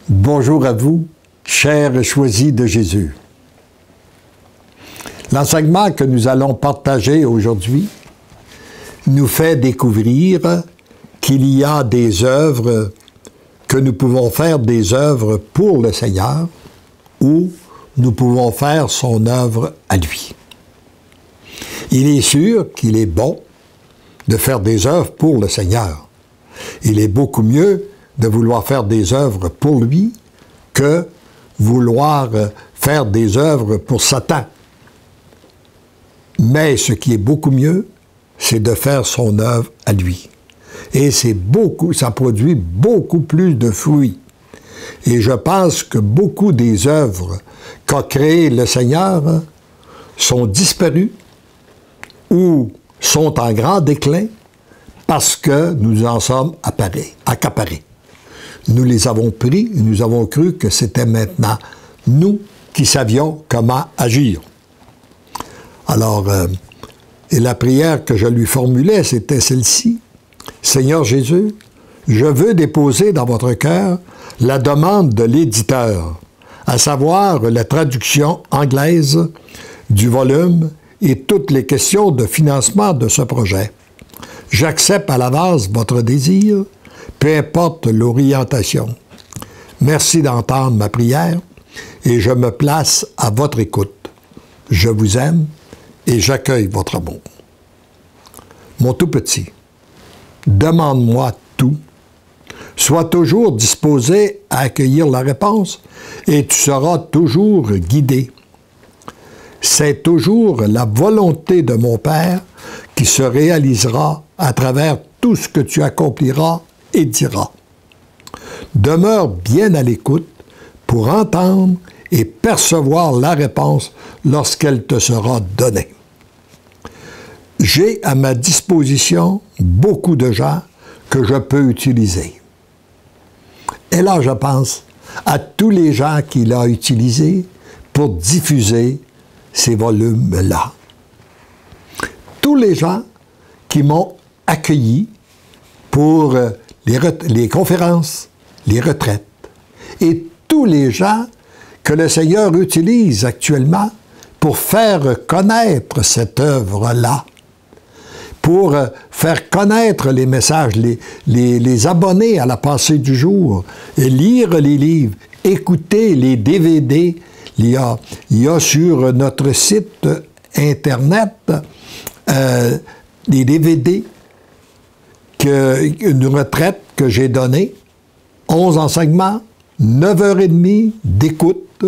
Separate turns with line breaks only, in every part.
Bonjour à vous, chers choisis de Jésus. L'enseignement que nous allons partager aujourd'hui nous fait découvrir qu'il y a des œuvres que nous pouvons faire des œuvres pour le Seigneur ou nous pouvons faire son œuvre à lui. Il est sûr qu'il est bon de faire des œuvres pour le Seigneur. Il est beaucoup mieux de vouloir faire des œuvres pour lui que vouloir faire des œuvres pour Satan. Mais ce qui est beaucoup mieux, c'est de faire son œuvre à lui. Et ça produit beaucoup plus de fruits. Et je pense que beaucoup des œuvres qu'a créées le Seigneur sont disparues ou sont en grand déclin parce que nous en sommes accaparés. Nous les avons pris et nous avons cru que c'était maintenant nous qui savions comment agir. Alors, et la prière que je lui formulais, c'était celle-ci. Seigneur Jésus, je veux déposer dans votre cœur la demande de l'éditeur, à savoir la traduction anglaise du volume et toutes les questions de financement de ce projet. J'accepte à l'avance votre désir, peu importe l'orientation. Merci d'entendre ma prière et je me place à votre écoute. Je vous aime et j'accueille votre amour. Mon tout petit, demande-moi tout. Sois toujours disposé à accueillir la réponse et tu seras toujours guidé. C'est toujours la volonté de mon Père qui se réalisera à travers tout ce que tu accompliras et diras. Demeure bien à l'écoute pour entendre et percevoir la réponse lorsqu'elle te sera donnée. J'ai à ma disposition beaucoup de gens que je peux utiliser. Et là, je pense à tous les gens qu'il a utilisés pour diffuser ces volumes-là. Tous les gens qui m'ont accueilli pour les conférences, les retraites, et tous les gens que le Seigneur utilise actuellement pour faire connaître cette œuvre-là, pour faire connaître les messages, les abonner à la pensée du jour, et lire les livres, écouter les DVD. Il y a sur notre site Internet des DVD, une retraite que j'ai donnée, 11 enseignements, 9h30 d'écoute.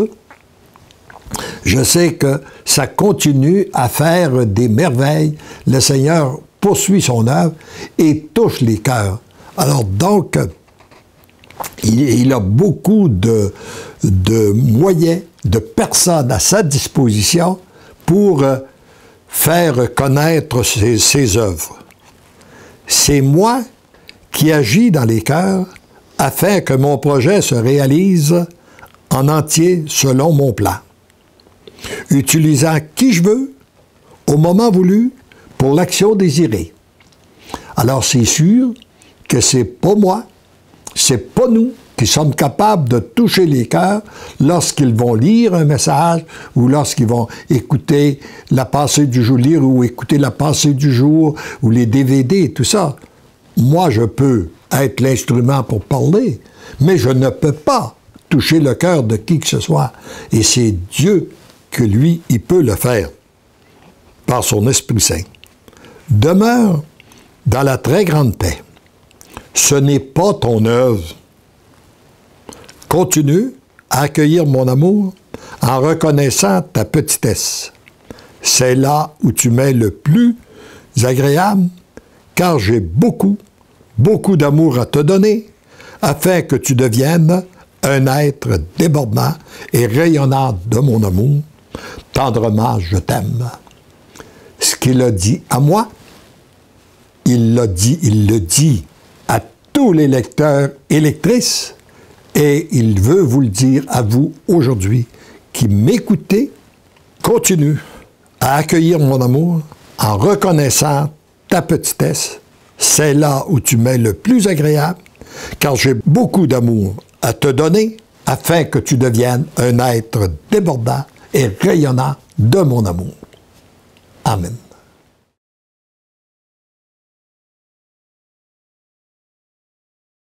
Je sais que ça continue à faire des merveilles. Le Seigneur poursuit son œuvre et touche les cœurs. Alors donc, il a beaucoup de moyens, de personnes à sa disposition pour faire connaître ses œuvres. C'est moi qui agis dans les cœurs afin que mon projet se réalise en entier selon mon plan, utilisant qui je veux, au moment voulu, pour l'action désirée. Alors c'est sûr que c'est pas moi, c'est pas nous qui sommes capables de toucher les cœurs lorsqu'ils vont lire un message ou lorsqu'ils vont écouter la pensée du jour, lire ou écouter la pensée du jour ou les DVD et tout ça. Moi, je peux être l'instrument pour parler, mais je ne peux pas toucher le cœur de qui que ce soit. Et c'est Dieu que lui, il peut le faire par son Esprit Saint. Demeure dans la très grande paix. Ce n'est pas ton œuvre. Continue à accueillir mon amour en reconnaissant ta petitesse. C'est là où tu m'es le plus agréable, car j'ai beaucoup d'amour à te donner, afin que tu deviennes un être débordant et rayonnant de mon amour. Tendrement, je t'aime. Ce qu'il a dit à moi, il le dit à tous les lecteurs et lectrices, et il veut vous le dire à vous aujourd'hui, qui m'écoutez. Continue à accueillir mon amour en reconnaissant ta petitesse. C'est là où tu m'es le plus agréable, car j'ai beaucoup d'amour à te donner, afin que tu deviennes un être débordant et rayonnant de mon amour. Amen.